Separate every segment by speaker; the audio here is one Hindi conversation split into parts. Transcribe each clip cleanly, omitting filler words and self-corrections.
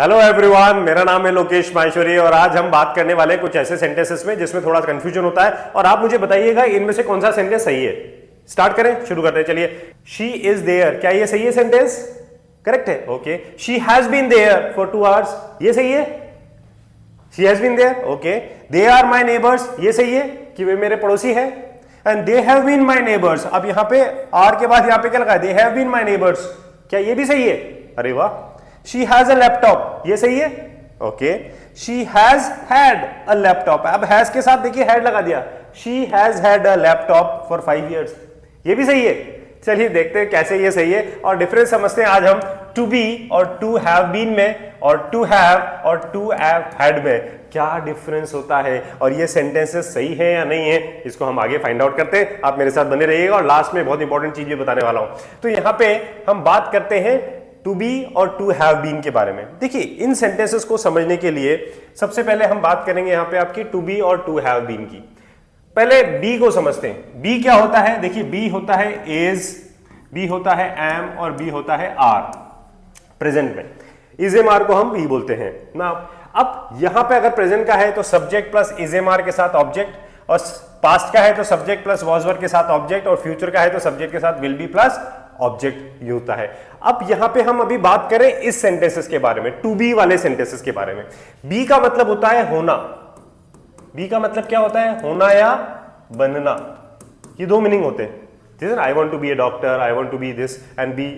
Speaker 1: हेलो एवरीवन, मेरा नाम है लोकेश माहेश्वरी और आज हम बात करने वाले हैं कुछ ऐसे सेंटेंसेस में जिसमें थोड़ा कंफ्यूजन होता है और आप मुझे बताइएगा इनमें से कौन सा सेंटेंस सही है। स्टार्ट करें, शुरू करते हैं। चलिए, शी इज देयर, क्या ये सही है? सेंटेंस करेक्ट है। Okay, she has been there for 2 hours, ये सही है। She has been there. Okay, they are my neighbours, ये सही है कि वे मेरे पड़ोसी है। And they have been my neighbours, अब यहां पे आर के बाद यहां पे क्या लगा? They have been my neighbours, क्या ये भी सही है? अरे वाह। She has a laptop, ये सही है। Okay, she has had a laptop, अब has के साथ देखिए had लगा दिया। She has had a laptop for 5 years, ये भी सही है। चलिए देखते हैं कैसे ये सही है और डिफरेंस समझते हैं आज हम to be और to have been में और to have और to have had में क्या डिफरेंस होता है और ये सेंटेंसेस सही है या नहीं है, इसको हम आगे फाइंड आउट करते हैं। आप मेरे साथ बने रहिएगा और लास्ट में बहुत इंपॉर्टेंट चीज भी बताने वाला हूं। तो यहां पे हम बात करते हैं टू बी और टू हैव बीन के बारे में। देखिए, इन सेंटेंसेस को समझने के लिए सबसे पहले हम बात करेंगे यहां पे आपकी टू बी और टू हैव बीन की। पहले बी को समझते हैं। बी क्या होता है? देखिए, बी होता है इज, बी होता है एम और बी होता है आर। प्रेजेंट में इज एम आर को हम बी बोलते हैं ना। अब यहां पे अगर प्रेजेंट का है तो subject plus is am are के साथ ऑब्जेक्ट, और पास्ट का है तो सब्जेक्ट प्लस वॉज वर के साथ ऑब्जेक्ट, और फ्यूचर का है तो सब्जेक्ट के साथ विल बी प्लस ऑब्जेक्ट ये होता है। अब यहां पे हम अभी बात करें इस सेंटेंसेस के बारे में, टू बी वाले सेंटेंसेस के बारे में। बी का मतलब होता है होना। बी का मतलब क्या होता है? होना या बनना। ये दो मीनिंग होते हैं। जैसे I want to be a doctor, I want to be this, and be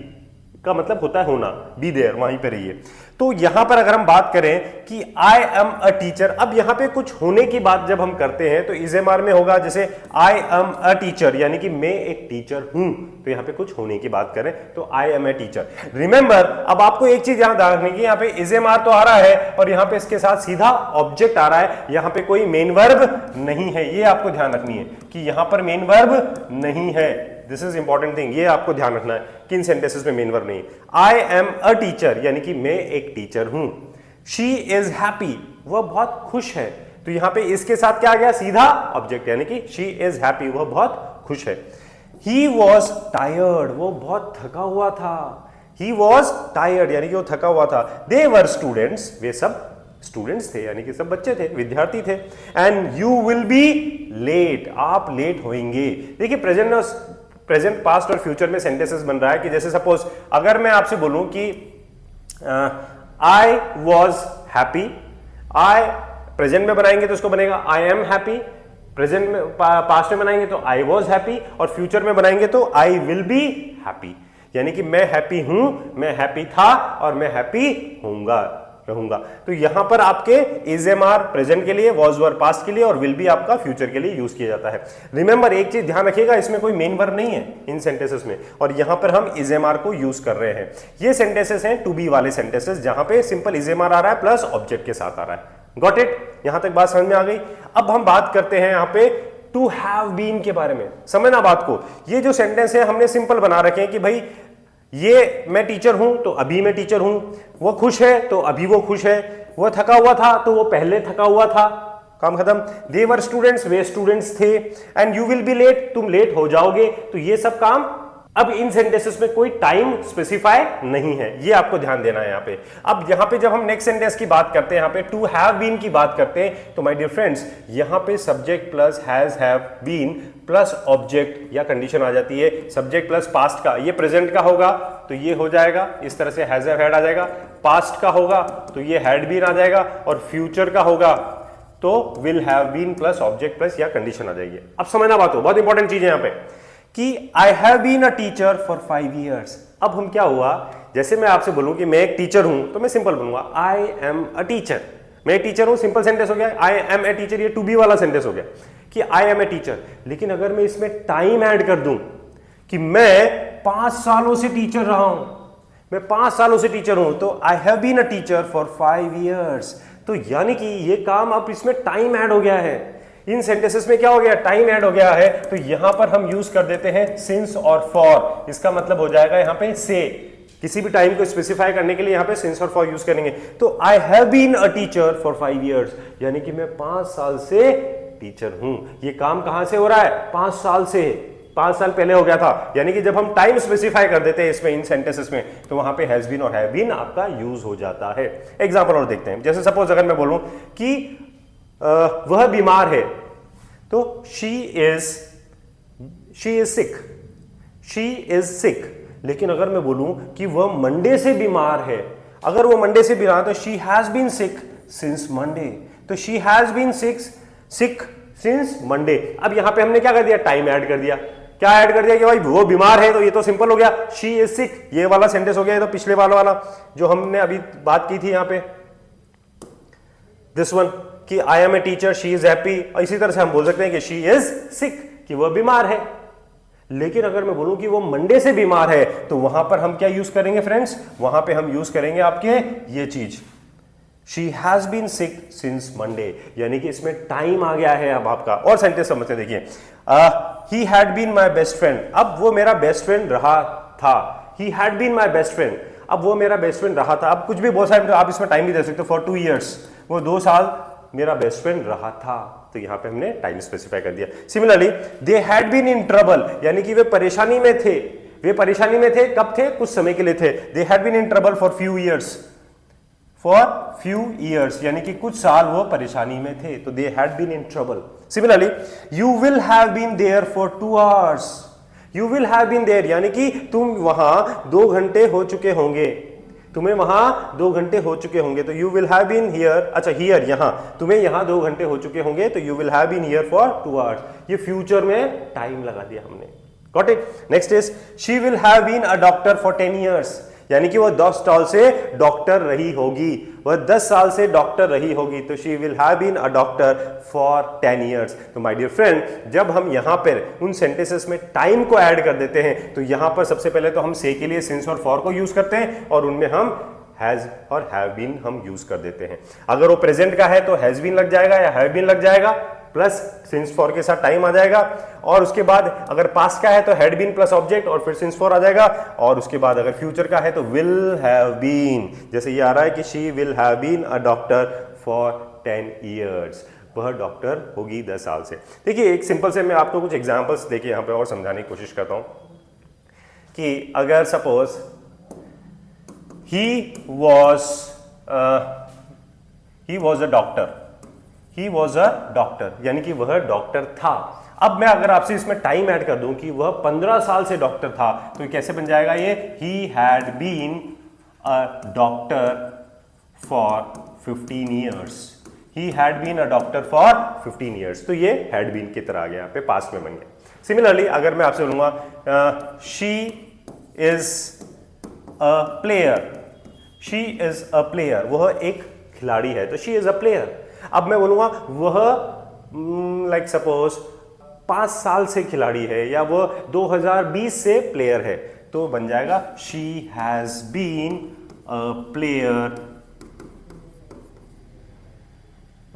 Speaker 1: का मतलब होता है होना, बी देयर, वहीं पे रहिए। तो यहां पर अगर हम बात करें कि आई एम अ टीचर, अब यहां पे कुछ होने की बात जब हम करते हैं तो इज एम आर में होगा, जैसे आई एम अ टीचर यानी कि मैं एक टीचर हूं, तो यहां पे कुछ होने की बात करें तो I am a teacher. Remember, अब आपको एक चीज यहां ध्यान रखनी है, यहां पे इज एम आर तो आ रहा है और यहां पे इसके साथ सीधा ऑब्जेक्ट आ रहा है, यहां पे कोई मेन वर्ब नहीं है। ये आपको ध्यान रखनी है कि यहां पर मेन वर्ब नहीं है। दिस इज इंपॉर्टेंट थिंग, ये आपको ध्यान रखना है कि इन सेंटेंसेस में मेन वर्ब नहीं। आई एम अ टीचर यानी कि मैं एक टीचर हूं। शी इज हैप्पी, वह बहुत खुश है, तो यहां पे इसके साथ क्या आ गया? सीधा ऑब्जेक्ट, यानी कि शी इज हैप्पी, वह बहुत खुश है। ही वॉज टायर्ड, वो बहुत थका हुआ था। ही वॉज टायर्ड यानी कि वो थका हुआ था। दे वर स्टूडेंट्स, वे सब स्टूडेंट्स थे यानी कि सब बच्चे थे, विद्यार्थी थे। And you will be late, आप लेट होंगे। देखिए, प्रेजेंट, पास्ट और फ्यूचर में सेंटेंसेस बन रहा है कि जैसे सपोज अगर मैं आपसे बोलूं कि I was happy, I present में बनाएंगे तो उसको बनेगा आई एम हैप्पी, प्रेजेंट में पास्ट में बनाएंगे तो आई वॉज हैप्पी, और फ्यूचर में बनाएंगे तो आई विल बी हैप्पी, यानी कि मैं हैप्पी हूं, मैं हैप्पी था और मैं हैप्पी रहूंगा। तो यहां पर आपके इज एम आर प्रेजेंट के लिए, वॉज वर पास्ट के लिए, और विल बी आपका फ्यूचर के लिए यूज किया जाता है। रिमेंबर, एक चीज ध्यान रखिएगा, इसमें कोई मेन वर्ब नहीं है इन सेंटेंसेस में, और यहां पर हम इज एम आर को यूज कर रहे हैं। ये सेंटेंसेस हैं टू बी वाले सेंटेंसेस, जहां पे सिंपल इज एम आर आ रहा है प्लस ऑब्जेक्ट के साथ आ रहा है। Got it? यहां तक बात समझ में आ गई। अब हम बात करते हैं यहां पे टू हैव बीन के बारे में। समझना बात को, ये जो सेंटेंस है हमने सिंपल बना रखे हैं कि भाई ये मैं टीचर हूं तो अभी मैं टीचर हूं, वो खुश है तो अभी वो खुश है, वो थका हुआ था तो वो पहले थका हुआ था, काम खत्म। दे वर स्टूडेंट्स, वे स्टूडेंट्स थे। And you will be late, तुम लेट हो जाओगे। तो ये सब काम, अब इन सेंटेंसेस में कोई टाइम स्पेसिफाई नहीं है, ये आपको ध्यान देना है यहाँ पे। अब यहाँ पे जब हम नेक्स्ट सेंटेंस की बात करते हैं, यहाँ पे टू हैव बीन की बात करते हैं, तो माय डियर फ्रेंड्स यहाँ पे subject plus has have been plus object या कंडीशन आ जाती है। सब्जेक्ट प्लस पास्ट का, ये प्रेजेंट का होगा तो ये हो जाएगा इस तरह से, हैज हैव हैड आ जाएगा। पास्ट का होगा तो ये हैड बीन आ जाएगा, और फ्यूचर का होगा तो will have been plus object plus या कंडीशन आ जाएगी। अब समझना बात हो, बहुत इंपॉर्टेंट चीज है यहाँ पे कि I have been a teacher for 5 years। अब हम क्या हुआ, जैसे मैं आपसे बोलूं कि मैं एक टीचर हूं तो मैं सिंपल बोलूंगा आई एम अ टीचर, मैं एक टीचर हूं, सिंपल सेंटेंस हो गया। आई एम ए टीचर, ये टू बी वाला सेंटेंस हो गया कि आई एम ए टीचर। लेकिन अगर मैं इसमें टाइम ऐड कर दूं कि मैं 5 सालों से टीचर रहा हूं, मैं 5 सालों से टीचर हूं, तो I have been a teacher for 5 years, तो यानी कि ये काम अब इसमें टाइम ऐड हो गया है। इन सेंटेंसेस में क्या हो गया? टाइम ऐड हो गया है, तो यहां पर हम यूज कर देते हैं सिंस और फॉर। इसका मतलब हो जाएगा यहां पे से, किसी भी टाइम को स्पेसिफाई करने के लिए यहां पे सिंस और फॉर यूज करेंगे। तो I have been a teacher for 5 years, यानी कि मैं 5 साल से टीचर हूं। ये काम कहां से हो रहा है? 5 साल से। 5 साल पहले हो गया था। यानी कि जब हम टाइम स्पेसिफाई कर देते हैं इसमें, इन सेंटेंसेस में, तो वहां पे हैज बीन और हैव बीन आपका यूज हो जाता है। एग्जांपल और देखते हैं। जैसे सपोज अगर मैं बोलूं कि वह बीमार है, तो she is sick, she is sick. लेकिन अगर मैं बोलूं कि वह मंडे से बीमार है, अगर वो मंडे से बीमार है तो she has been sick since Monday. तो she has been sick since Monday. अब यहां पे हमने क्या कर दिया, टाइम ऐड कर दिया। क्या ऐड कर दिया कि भाई वो बीमार है, तो ये तो सिंपल हो गया, शी इज सिक, ये वाला सेंटेंस हो गया। ये तो पिछले वाला जो हमने अभी बात की थी यहां पे, दिस वन, कि I am a teacher, she is happy. इसी तरह से हम बोल सकते हैं कि शी इज सिक, कि वह बीमार है। लेकिन अगर मैं बोलूं कि वो मंडे से बीमार है, तो वहां पर हम क्या यूज करेंगे फ्रेंड्स, वहां पे हम यूज करेंगे आपके ये चीज, she has been sick since Monday. यानी कि इसमें टाइम आ गया है अब आपका। और सेंटेंस समझते देखिए, he had been my best friend. अब वो मेरा बेस्ट फ्रेंड रहा था। He had been my best friend, अब वो मेरा बेस्ट फ्रेंड रहा था। अब कुछ भी बहुत सारे आप इसमें टाइम भी दे सकते हो, फॉर 2 years, वो 2 साल मेरा बेस्ट फ्रेंड रहा था। तो यहां पे हमने टाइम स्पेसिफाई कर दिया। Similarly, they had been in trouble, यानी कि वे परेशानी में थे। वे परेशानी में थे, कब थे, कुछ समय के लिए थे। They had been in trouble for few years, for few years, यानी कि कुछ साल वो परेशानी में थे। तो they had been in trouble. Similarly, you will have been there for 2 hours, you will have been there, यानी कि तुम वहां 2 घंटे हो चुके होंगे, तुम्हें वहां 2 घंटे हो चुके होंगे। तो you will have been here, अच्छा हियर, यहां तुम्हें यहां 2 घंटे हो चुके होंगे, तो you will have been here for 2 hours। ये फ्यूचर में टाइम लगा दिया हमने। Got it. Next is, she will have been a doctor for 10 years, यानी कि वह 10 साल से डॉक्टर रही होगी, वह 10 साल से डॉक्टर रही होगी। तो she will have been a doctor for 10 years। तो माय डियर फ्रेंड, जब हम यहां पर उन सेंटेंसेस में टाइम को ऐड कर देते हैं, तो यहां पर सबसे पहले तो हम से के लिए सिंस और फॉर को यूज करते हैं, और उनमें हम हैज और हैव बीन हम यूज कर देते हैं। अगर वो प्रेजेंट का है तो हैज बीन लग जाएगा या हैव बीन लग जाएगा, प्लस सिंस फॉर के साथ टाइम आ जाएगा। और उसके बाद अगर पास्ट का है तो हैड बीन प्लस ऑब्जेक्ट और फिर सिंस फॉर आ जाएगा। और उसके बाद अगर फ्यूचर का है तो विल हैव बीन, जैसे ये आ रहा है कि she will have been a doctor for 10 years, वह डॉक्टर होगी 10 साल से। देखिए एक सिंपल से मैं आपको कुछ एग्जांपल्स देखिए यहां पे और समझाने की कोशिश करता हूं कि अगर suppose he was a doctor, he was a doctor, यानी कि वह डॉक्टर था। अब मैं अगर आपसे इसमें टाइम ऐड कर दूं कि वह 15 साल से डॉक्टर था, तो कैसे बन जाएगा ये, he had been a doctor for 15 years, he had been a doctor for 15 years। तो ये had been की तरह आ गया, यहाँ पे पास्ट में बन गया। सिमिलरली अगर मैं आपसे बोलूंगा she is a player, she is a player, वह एक खिलाड़ी है, तो शी इज अ प्लेयर। अब मैं बोलूंगा वह लाइक सपोज 5 साल से खिलाड़ी है, या वह 2020 से प्लेयर है, तो बन जाएगा she has been a player.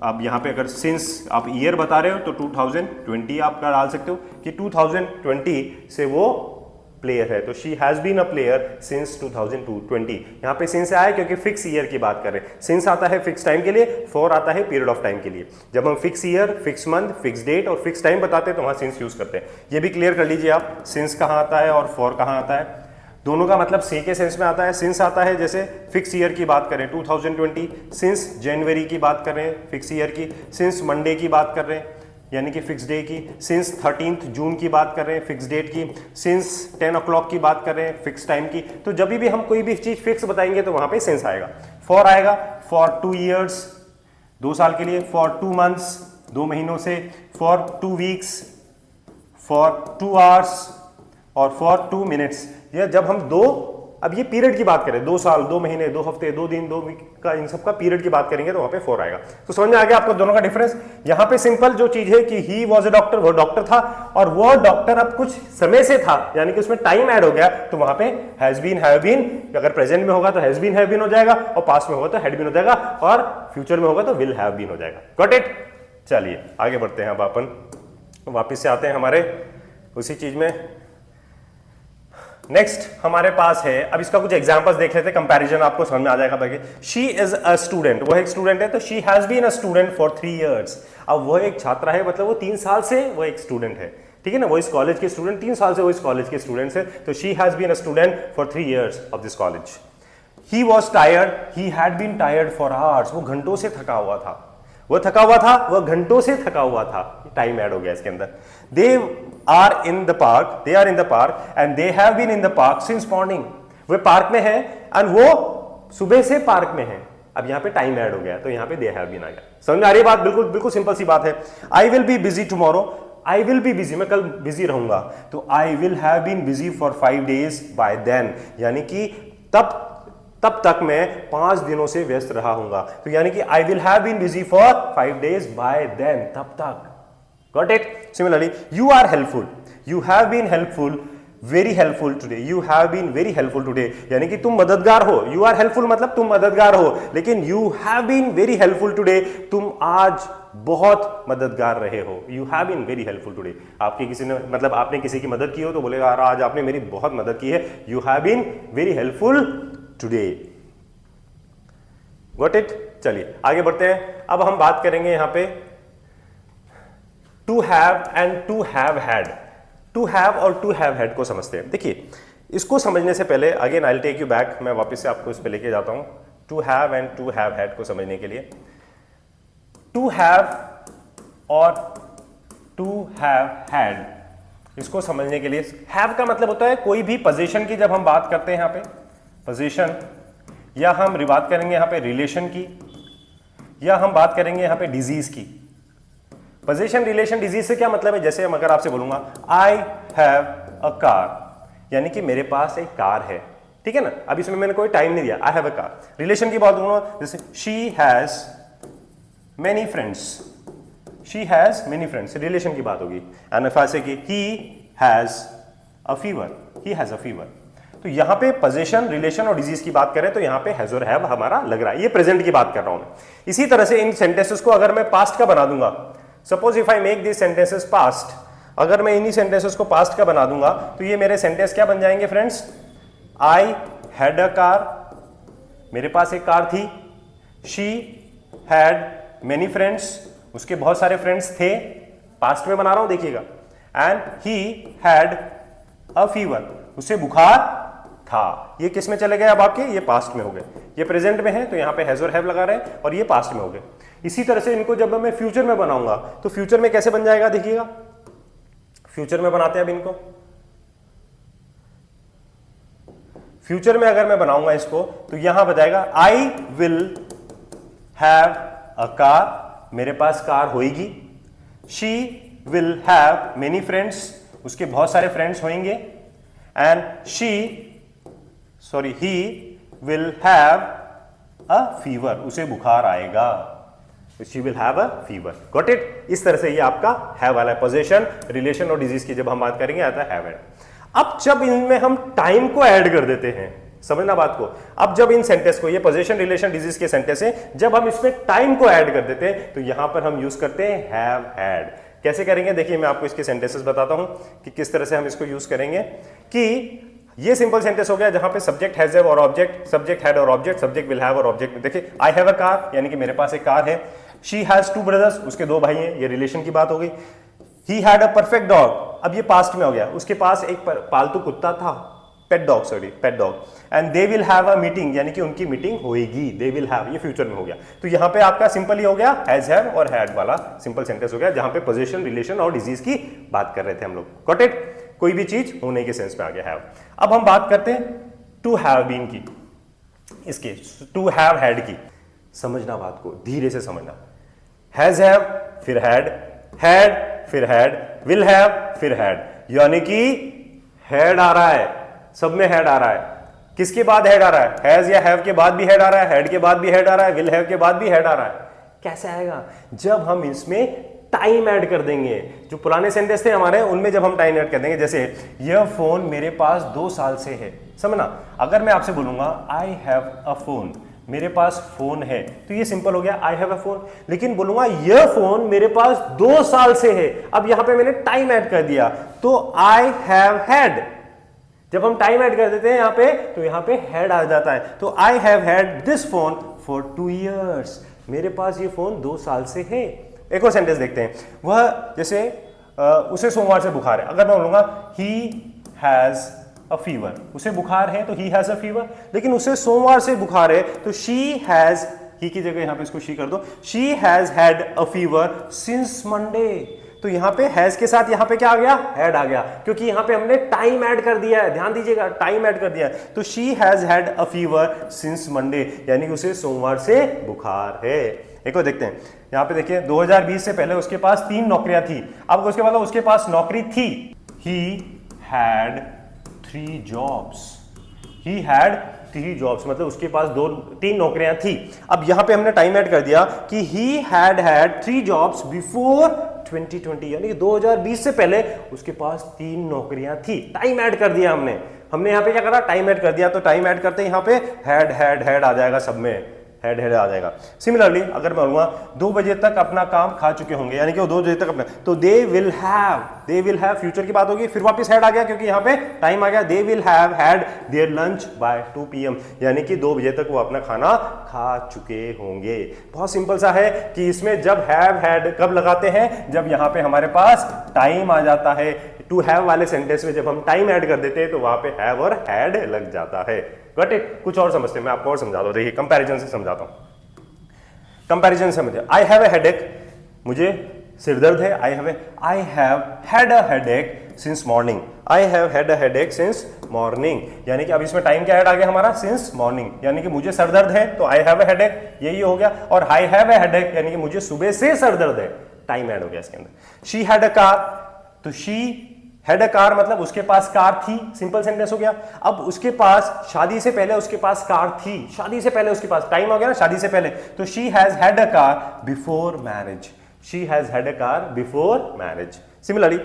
Speaker 1: अब यहां पे अगर सिंस आप ईयर बता रहे हो तो 2020 आप डाल सकते हो कि 2020 से वो प्लेयर है, तो she has been a player since 2020। यहां पे सिंस आया क्योंकि फिक्स ईयर की बात कर रहे हैं। सिंस आता है फिक्स टाइम के लिए, फॉर आता है पीरियड ऑफ टाइम के लिए। जब हम fix year, fix month, fix date और फिक्स टाइम बताते हैं तो वहां सिंस यूज करते हैं। ये भी क्लियर कर लीजिए आप, सिंस कहां आता है और फॉर कहां आता है। दोनों का मतलब से के सेंस में आता है। सिंस आता है जैसे फिक्स ईयर की बात करें 2020, सिंस जनवरी की बात कर रहे हैं फिक्स ईयर की, सिंस मंडे की बात कर रहे हैं यानी कि फिक्स डे की, सिंस 13 जून की बात कर रहे हैं फिक्स डेट की, सिंस 10 o'clock की बात कर रहे हैं फिक्स टाइम की। तो जब भी हम कोई भी चीज फिक्स बताएंगे तो वहां पे सिंस आएगा। फॉर आएगा फॉर 2 years, 2 साल के लिए, फॉर 2 months, 2 महीनों से, फॉर 2 weeks, फॉर 2 hours और फॉर 2 minutes। ये जब हम अब ये पीरियड की बात करें, 2 साल, 2 महीने, 2 हफ्ते, 2 दिन, 2 वीक का, इन सब का पीरियड की बात करेंगे तो वहां पे फॉर आएगा। तो समझ में आ गया आपको दोनों का डिफरेंस। यहां पे सिंपल जो चीज है कि ही वॉज अ डॉक्टर, वो डॉक्टर था, और वो डॉक्टर अब कुछ समय से था, यानी कि उसमें टाइम ऐड हो गया, तो वहां पे हैज बीन, हैव बीन, अगर प्रेजेंट में होगा तो हैज बीन, हैव बीन हो जाएगा, और पास्ट में होगा तो हैड बीन हो जाएगा, और फ्यूचर में होगा तो विल हैव बीन हो जाएगा। Got it. चलिए आगे बढ़ते हैं। अब अपन वापिस से आते हैं हमारे उसी चीज में। नेक्स्ट हमारे पास है, अब इसका कुछ एग्जांपल्स देख लेते हैं, कंपैरिजन आपको समझ में आ जाएगा। बाकी शी इज अ स्टूडेंट, वह एक स्टूडेंट है, तो she has been a student for 3 years। अब वह एक छात्रा है, मतलब वो 3 साल से वो एक स्टूडेंट है, ठीक है ना, वो इस कॉलेज के स्टूडेंट, 3 साल से वो इस कॉलेज के स्टूडेंट्स है, तो she has been a student for 3 years of this college. He was tired, he had been tired for hours, वो घंटों से थका हुआ था, वो थका हुआ था, वो घंटों से थका हुआ था, टाइम ऐड हो गया इसके अंदर। They are in the park, they are in the park and they have been in the park since morning, वे पार्क में है एंड वो सुबह से पार्क में है। अब यहां पे टाइम ऐड हो गया तो यहां पे दे हैव बीन आ गया। समझ में आ रही है बात? बिल्कुल बिल्कुल सिंपल सी बात है। I will be busy tomorrow, I will be busy, मैं कल बिजी रहूंगा, तो I will have been busy for 5 days by then, यानी कि तब तक मैं 5 दिनों से व्यस्त रहा हूंगा, तो यानी कि I will have been busy for 5 days by then, तब तक। Got it? Similarly you are helpful, you have been helpful, very helpful today, you have been very helpful today, यानी कि तुम मददगार हो। यू आर हेल्पफुल मतलब तुम मददगार हो, लेकिन you have been very helpful today, तुम आज बहुत मददगार रहे हो। You have been very helpful today, आपके किसी ने मतलब आपने किसी की मदद की हो तो बोलेगा यार आज आपने मेरी बहुत मदद की है, you have been very helpful today. Got it? चलिए आगे बढ़ते हैं। अब हम बात करेंगे यहां पे to have and to have had. To have और टू हैव हैड को समझते हैं। देखिए इसको समझने से पहले again I will take you back, मैं वापस से आपको इस पे लेके जाता हूं to have and to have had को समझने के लिए। टू हैव और टू हैव हैड, इसको समझने के लिए हैव का मतलब होता है कोई भी पोजीशन की, जब हम बात करते हैं यहां पे पोजीशन, या हम बात करेंगे यहां पे रिलेशन की, या हम बात करेंगे यहां पे डिजीज की। पोजीशन, रिलेशन, डिजीज से क्या मतलब है? जैसे हम अगर आपसे बोलूंगा आई हैव अ कार, यानी कि मेरे पास एक कार है, ठीक है ना, अब इसमें मैंने कोई टाइम नहीं दिया, I have a car. Relation की बात करूंगा जैसे she has many friends, she has many friends, relation की बात होगी। एंड इफ आई से कि he has a fever, he has a fever, तो यहां पे पोजीशन, रिलेशन और डिजीज की बात करें तो यहां पे हैज और हैव हमारा लग रहा है, ये प्रेजेंट की बात कर रहा हूं मैं। इसी तरह से इन सेंटेंसेस को अगर मैं पास्ट का बना दूंगा, suppose if I make this sentences past, अगर मैं इन्हीं सेंटेंसेस को पास्ट का बना दूंगा तो ये मेरे सेंटेंस क्या बन जाएंगे friends? I had a car, मेरे पास एक कार थी। शी हैड मेनी फ्रेंड्स, उसके बहुत सारे फ्रेंड्स थे, पास्ट में बना रहा हूं देखिएगा। And he had a fever, उसे बुखार था। ये किस में चले गए अब आपके? ये पास्ट में हो गए। ये प्रेजेंट में है तो यहां पे हैज और हैव लगा रहे हैं, और ये पास्ट में हो गए। इसी तरह से इनको जब मैं फ्यूचर में बनाऊंगा तो फ्यूचर में कैसे बन जाएगा देखिएगा। फ्यूचर में बनाते हैं अब इनको। फ्यूचर में अगर मैं बनाऊंगा इसको तो यहां बताएगा आई विल हैव अ कार, मेरे पास कार होगी। She will have many friends, उसके बहुत सारे फ्रेंड्स होंगे। And he will have a fever, उसे बुखार आएगा। She will have a fever. Got it? इस तरह से ये आपका हैव वाला है। पोजीशन, रिलेशन और डिजीज की जब हम बात करेंगे आता है हैव एंड। अब जब इनमें हम टाइम को ऐड कर देते हैं, समझना बात को, अब जब इन सेंटेंस को, ये पोजीशन, रिलेशन, डिजीज के सेंटेंस है, जब हम इसमें टाइम को ऐड कर देते हैं तो यहां पर हम यूज करते हैं हैव हैड। कैसे करेंगे देखिए, मैं आपको इसके सेंटेंसेस बताता हूं कि किस तरह से हम इसको यूज करेंगे। कि ये सिंपल सेंटेंस हो गया जहां पे सब्जेक्ट हैज और ऑब्जेक्ट, सब्जेक्ट हैड और ऑब्जेक्ट, सब्जेक्ट विल हैव और ऑब्जेक्ट। देखिए आई हैव अ कार, यानी कि मेरे पास एक कार है। शी हैज 2 brothers, उसके 2 भाई हैं, ये रिलेशन की बात हो गई। He had a perfect dog, अब ये पास्ट में हो गया, उसके पास एक पालतू कुत्ता था, pet dog, sorry pet dog. And they will have a meeting, यानी कि उनकी मीटिंग होएगी, दे विल हैव, ये फ्यूचर में हो गया। तो यहां पे आपका सिंपल ही हो गया हैज, हैव और हैड वाला सिंपल सेंटेंस हो गया, जहां पे पोजीशन, रिलेशन और डिजीज की बात कर रहे थे हम लोग। Got it? कोई भी चीज होने के सेंस में आ गया हैव। अब हम बात करते हैं टू हैव बीन की, इसके टू हैव हैड की। समझना बात को, धीरे से समझना। हैज हैव फिर हैड, हैड फिर हैड, विल हैव फिर हैड, यानी कि हैड आ रहा है, सब में हैड आ रहा है। किसके बाद हैड आ रहा है? हैज या हैव के बाद भी हैड आ रहा है, हैड के बाद भी हैड आ रहा है, विल हैव के बाद भी हैड आ रहा है। कैसे आएगा? जब हम इसमें टाइम ऐड कर देंगे। जो पुराने सेंटेंस थे हमारे, उनमें जब हम टाइम ऐड कर देंगे, जैसे यह फोन मेरे पास 2 साल से है, समझना। अगर मैं आपसे बोलूंगा आई हैव अ फोन, मेरे पास फोन है, तो ये सिंपल हो गया आई हैव अ फोन। लेकिन बोलूंगा यह फोन मेरे पास 2 साल से है, अब यहां पे मैंने टाइम ऐड कर दिया, तो आई हैव हैड। जब हम टाइम ऐड कर देते हैं यहां पे, तो यहां पे हैड आ जाता है। तो I have had this phone for 2 years, मेरे पास ये फोन 2 साल से है। एक और सेंटेंस देखते हैं, वह जैसे उसे सोमवार से बुखार है। अगर मैं बोलूंगा ही हैज अ फीवर, उसे बुखार है तो ही हैज अ फीवर, लेकिन उसे सोमवार से बुखार है तो शी हैज, ही की जगह यहां पे इसको शी कर दो, she has had a fever since Monday. तो यहां पे हैज के साथ यहां पे क्या आ गया, हैड आ गया, क्योंकि यहां पे हमने टाइम ऐड कर दिया है, ध्यान दीजिएगा, टाइम ऐड कर दिया है। तो she has had a fever since Monday, यानी उसे सोमवार से बुखार है। एक और देखते हैं, यहां पे देखिए 2020 से पहले उसके पास 3 नौकरियां थी, अब उसके बाद उसके पास नौकरी थी, he had 3 jobs, he had 3 jobs, मतलब उसके पास 3 नौकरियां थी। अब यहां पे हमने टाइम ऐड कर दिया कि ही हैड 3 जॉब्स बिफोर 2020, यानी कि 2020 से पहले उसके पास 3 नौकरियां थी। टाइम ऐड कर दिया हमने यहां पे क्या करा, टाइम ऐड कर दिया। तो टाइम ऐड करते यहां पे हैड आ जाएगा, सब में हेड आ जाएगा। सिमिलरली अगर मैं बोलूंगा 2 बजे तक अपना काम खा चुके होंगे, यानी कि वो 2 बजे तक अपना, तो दे विल हैव फ्यूचर की बात होगी, फिर वापस हेड आ गया क्योंकि यहां पे टाइम आ गया। They will have had their lunch by 2 PM, यानी कि 2 बजे तक वो अपना खाना खा चुके होंगे। बहुत सिंपल सा है कि इसमें जब हैव हैड कब लगाते हैं, जब यहां पे हमारे पास टाइम आ जाता है। टू हैव वाले सेंटेंस में जब हम टाइम ऐड कर देते हैं तो वहां पे हैव और हैड लग जाता है। Got it? कुछ और समझते हैं, मैं आपको और समझाता हूं, देखिए कंपैरिजन से समझाता हूं। कंपैरिजन समझिए, आई हैव ए हेडेक, मुझे सिरदर्द है, I have had a headache since morning, I have had a headache since morning, यानी कि अब इसमें टाइम क्या ऐड आ गया हमारा, सिंस मॉर्निंग, यानी कि मुझे सरदर्द है तो आई हैव अ हेडेक, यही हो गया। और आई हैव अ हेडेक यानी कि मुझे सुबह से सरदर्द है, टाइम ऐड हो गया इसके अंदर। शी हैड अ कार, तो शी हैड अ कार मतलब उसके पास कार थी, सिंपल सेंटेंस हो गया। अब उसके पास शादी से पहले उसके पास कार थी, शादी से पहले उसके पास, टाइम हो गया ना शादी से पहले, तो she has had a car before marriage, she has had a car before marriage. Similarly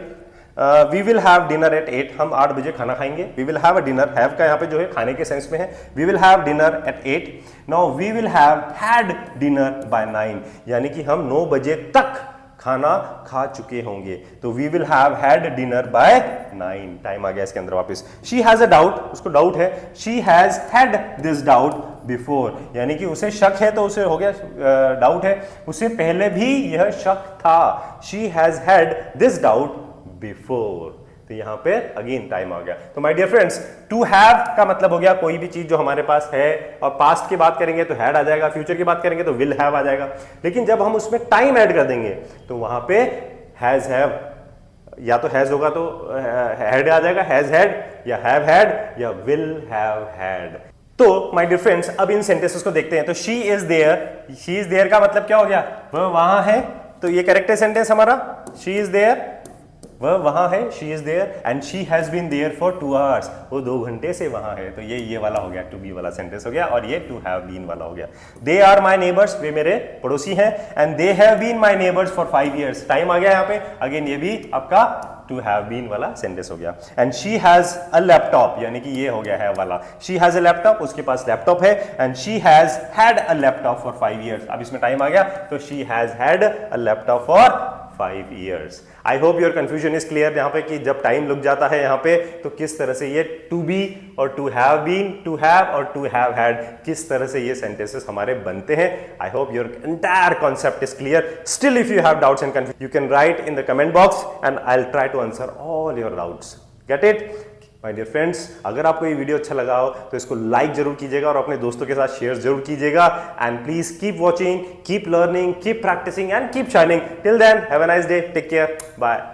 Speaker 1: we will have dinner at 8, हम 8 बजे खाना खाएंगे। We will have a dinner, have का यहाँ पे जो है खाने के सेंस में है। We will have dinner at 8, now we will have had dinner by 9, यानी कि हम 9 बजे तक खाना खा चुके होंगे। तो we will have had dinner by 9, time आ गया इसके अंदर वापस। शी हैज अ डाउट, उसको डाउट है, she has had this doubt before, यानी कि उसे शक है तो उसे हो गया डाउट है, उसे पहले भी यह शक था। She has had this doubt before, तो यहां पे अगेन टाइम आ गया। तो my dear friends, to have का मतलब हो गया कोई भी चीज जो हमारे पास है, और पास्ट की बात करेंगे तो हैड आ जाएगा, फ्यूचर की बात करेंगे तो विल हैव आ जाएगा। लेकिन जब हम उसमें टाइम ऐड कर देंगे तो वहां पे हैज हैव, या तो हैज होगा तो हैड आ जाएगा, हैज हैड या हैव हैड या विल हैव हैड। तो माय डियर फ्रेंड्स, अब इन सेंटेंसेस को देखते हैं। तो शी इज देयर का मतलब क्या हो गया, वह वहां है, तो ये करेक्ट है सेंटेंस हमारा। शी इज देयर, वह वहां है, she is there, and she has been there for 2 hours, वो 2 घंटे से वहां है। तो ये वाला हो गया, टू बी वाला सेंटेंस हो गया, और ये टू हैव बीन वाला हो गया। दे आर माई नेबर्स, वे मेरे पड़ोसी हैं, and they have been my neighbours for 5 years, time आ गया यहाँ पे, अगेन ये भी आपका टू हैव बीन वाला सेंटेंस हो गया। And she has a laptop, यानी कि ये हो गया है वाला, शी हैज अ लैपटॉप, उसके पास लैपटॉप है, and she has had a laptop for 5 years, अब इसमें टाइम आ गया, तो she has had a laptop for 5 years। I hope your confusion is clear यहाँ पे कि जब टाइम लग जाता है यहाँ पे तो किस तरह से ये टू बी और to have been, to have और टू हैव हैड, किस तरह से ये सेंटेंसेस हमारे बनते हैं। I hope your entire concept is clear. Still if you have doubts and confusion, you can write in the comment box and I will try to answer all your doubts. Get it? My dear friends, अगर आपको ये वीडियो अच्छा लगा हो तो इसको लाइक जरूर कीजिएगा और अपने दोस्तों के साथ शेयर जरूर कीजिएगा। And please keep watching, keep learning, keep practising and keep shining. Till then, have a nice day, take care, bye.